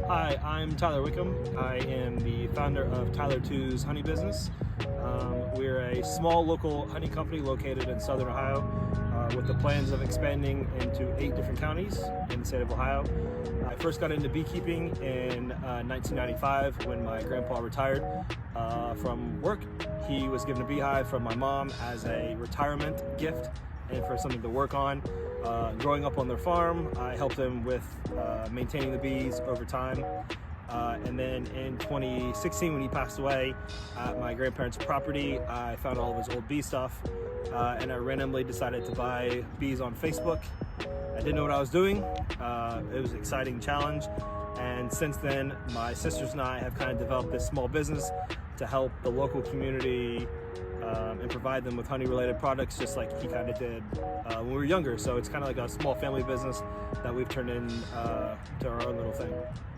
Hi, I'm Tyler Wickham. I am the founder of Tyler 2's honey business. We're a small local honey company located in Southern Ohio with the plans of expanding into 8 different counties in the state of Ohio. I first got into beekeeping in 1995 when my grandpa retired from work. He was given a beehive from my mom as a retirement gift and for something to work on. Growing up on their farm, I helped him with maintaining the bees over time. And then in 2016, when he passed away at my grandparents' property, I found all of his old bee stuff and I randomly decided to buy bees on Facebook. I didn't know what I was doing. It was an exciting challenge. And since then, my sisters and I have kind of developed this small business to help the local community and provide them with honey-related products, just like he kind of did when we were younger. So it's kind of like a small family business that we've turned into our own little thing.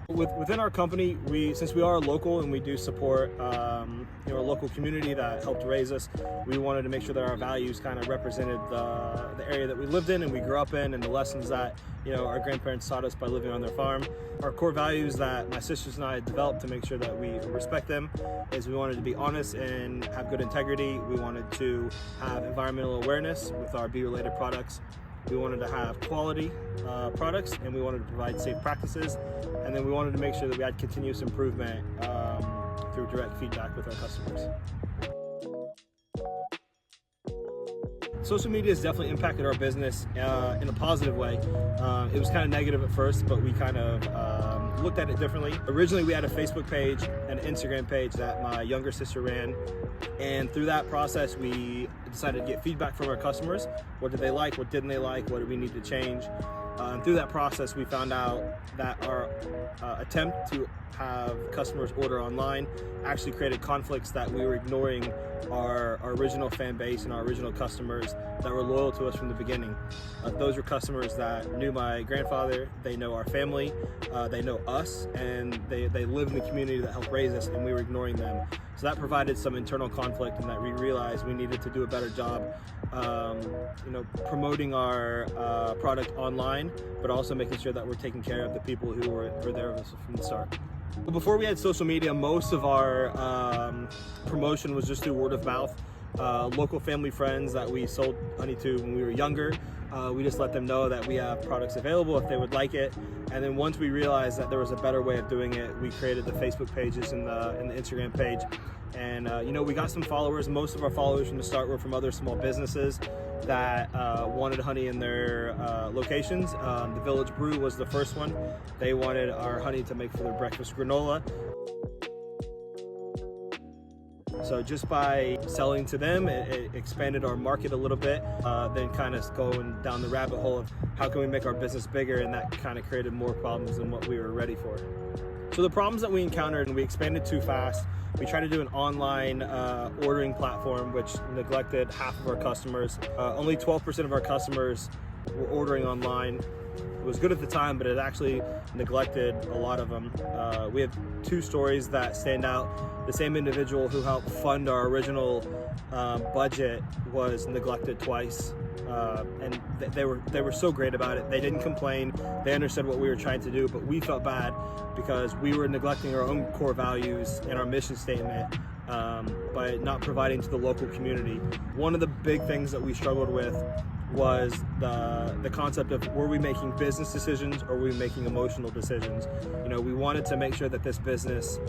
Within our company, since we are local and we do support a local community that helped raise us, we wanted to make sure that our values kind of represented the area that we lived in and we grew up in, and the lessons that our grandparents taught us by living on their farm. Our core values that my sisters and I developed to make sure that we respect them is we wanted to be honest and have good integrity. We wanted to have environmental awareness with our bee-related products. We wanted to have quality products, and we wanted to provide safe practices, and then we wanted to make sure that we had continuous improvement through direct feedback with our customers. Social media has definitely impacted our business in a positive way. It was kind of negative at first, but we kind of looked at it differently. Originally, we had a Facebook page and an Instagram page that my younger sister ran. And through that process, we decided to get feedback from our customers. What did they like? What didn't they like? What did we need to change? And through that process, we found out that our attempt to have customers order online actually created conflicts that we were ignoring our original fan base and our original customers that were loyal to us from the beginning. Those were customers that knew my grandfather, they know our family, they know us, and they live in the community that helped raise us, and we were ignoring them. So that provided some internal conflict, and that we realized we needed to do a better job promoting our product online, but also making sure that we're taking care of the people who were there with us from the start. Before we had social media, most of our promotion was just through word of mouth. Local family friends that we sold honey to when we were younger, we just let them know that we have products available if they would like it. And then once we realized that there was a better way of doing it, we created the Facebook pages and the Instagram page. And we got some followers. Most of our followers from the start were from other small businesses that wanted honey in their locations. The Village Brew was the first one. They wanted our honey to make for their breakfast granola. So just by selling to them, it expanded our market a little bit, then kind of going down the rabbit hole of how can we make our business bigger, and that kind of created more problems than what we were ready for. So the problems that we encountered, and we expanded too fast. We tried to do an online ordering platform, which neglected half of our customers. Only 12% of our customers were ordering online. It was good at the time, but it actually neglected a lot of them. We have 2 stories that stand out. The same individual who helped fund our original budget was neglected twice. And they were so great about it. They didn't complain. They understood what we were trying to do, but we felt bad because we were neglecting our own core values and our mission statement by not providing to the local community. One of the big things that we struggled with was the concept of, were we making business decisions or were we making emotional decisions? We wanted to make sure that this business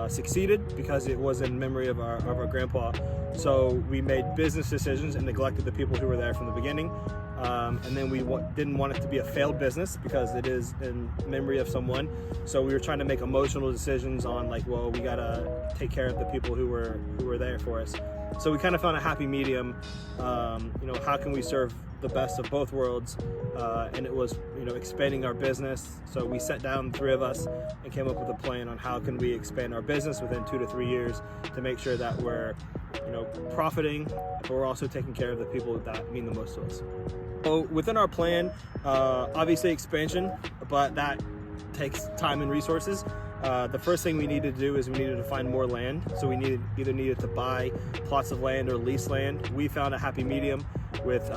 succeeded because it was in memory of our grandpa. So we made business decisions and neglected the people who were there from the beginning. And then we didn't want it to be a failed business because it is in memory of someone. So we were trying to make emotional decisions on we gotta take care of the people who were there for us. So we kind of found a happy medium. How can we serve the best of both worlds? And it was, expanding our business. So we sat down, the 3 of us, and came up with a plan on how can we expand our business within 2 to 3 years to make sure that we're, profiting, but we're also taking care of the people that mean the most to us. So within our plan, obviously expansion, but that takes time and resources. The first thing we needed to do is we needed to find more land. So we either needed to buy plots of land or lease land. We found a happy medium. with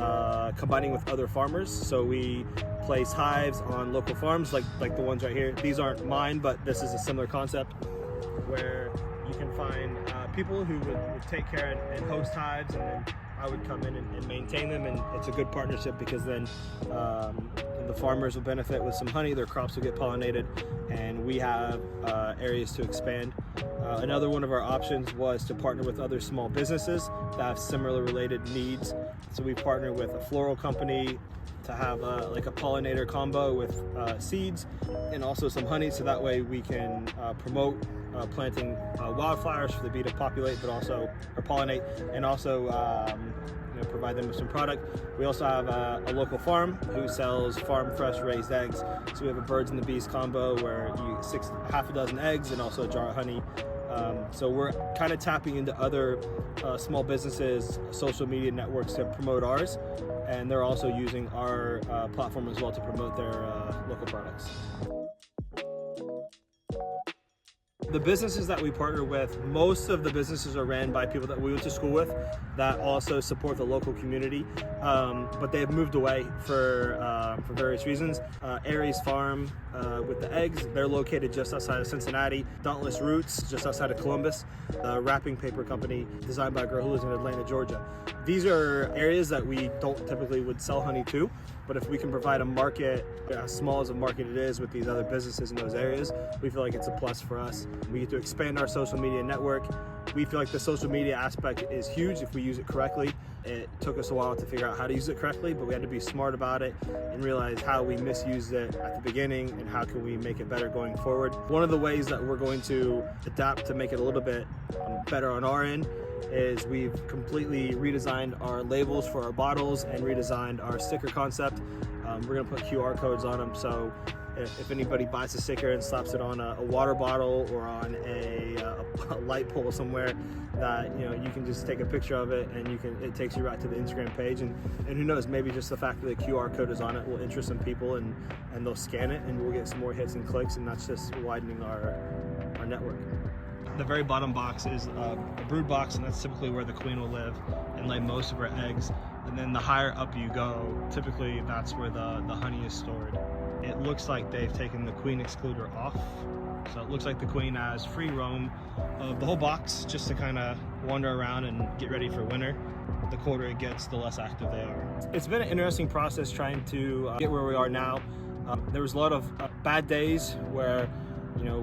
combining with other farmers. So we place hives on local farms like the ones right here. These aren't mine, but this is a similar concept where you can find people who would take care and host hives, and then I would come in and maintain them, and it's a good partnership because then the farmers will benefit with some honey, their crops will get pollinated, and we have areas to expand. Another one of our options was to partner with other small businesses that have similar related needs. So we partnered with a floral company to have like a pollinator combo with seeds and also some honey, so that way we can promote planting wildflowers for the bee to populate, but also or pollinate, and also provide them with some product. We also have a local farm who sells farm fresh raised eggs. So we have a birds and the bees combo where you half a dozen eggs and also a jar of honey. So we're kind of tapping into other small businesses, social media networks to promote ours, and they're also using our platform as well to promote their local products. The businesses that we partner with, most of the businesses are ran by people that we went to school with that also support the local community, but they have moved away for various reasons. Aries Farm with the eggs, they're located just outside of Cincinnati. Dauntless Roots, just outside of Columbus. A wrapping paper company designed by a girl who lives in Atlanta, Georgia. These are areas that we don't typically would sell honey to, but if we can provide a market, as small as a market it is with these other businesses in those areas, we feel like it's a plus for us. We get to expand our social media network. We feel like the social media aspect is huge if we use it correctly. It took us a while to figure out how to use it correctly, but we had to be smart about it and realize how we misused it at the beginning and how can we make it better going forward. One of the ways that we're going to adapt to make it a little bit better on our end is we've completely redesigned our labels for our bottles and redesigned our sticker concept. We're gonna put QR codes on them, so if anybody buys a sticker and slaps it on a water bottle or on a light pole somewhere, that you can just take a picture of it and it takes you right to the Instagram page, and who knows, maybe just the fact that the QR code is on it will interest some people and they'll scan it and we'll get some more hits and clicks, and that's just widening our network. The very bottom box is a brood box, and that's typically where the queen will live and lay most of her eggs. And then the higher up you go, typically that's where the honey is stored. It looks like they've taken the queen excluder off. So it looks like the queen has free roam of the whole box just to kind of wander around and get ready for winter. The colder it gets, the less active they are. It's been an interesting process trying to get where we are now. There was a lot of bad days where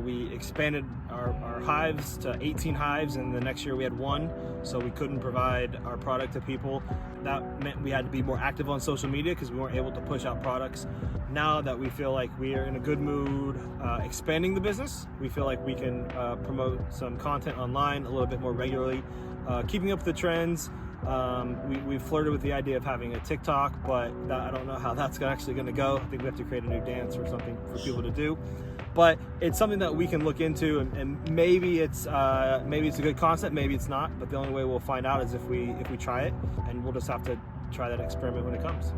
we expanded our hives to 18 hives, and the next year we had 1, so we couldn't provide our product to people. That meant we had to be more active on social media because we weren't able to push out products. Now that we feel like we are in a good mood expanding the business, we feel like we can promote some content online a little bit more regularly, keeping up with the trends. We've flirted with the idea of having a TikTok, but I don't know how that's actually going to go. I think we have to create a new dance or something for people to do. But it's something that we can look into, and maybe it's a good concept, maybe it's not. But the only way we'll find out is if we try it, and we'll just have to try that experiment when it comes.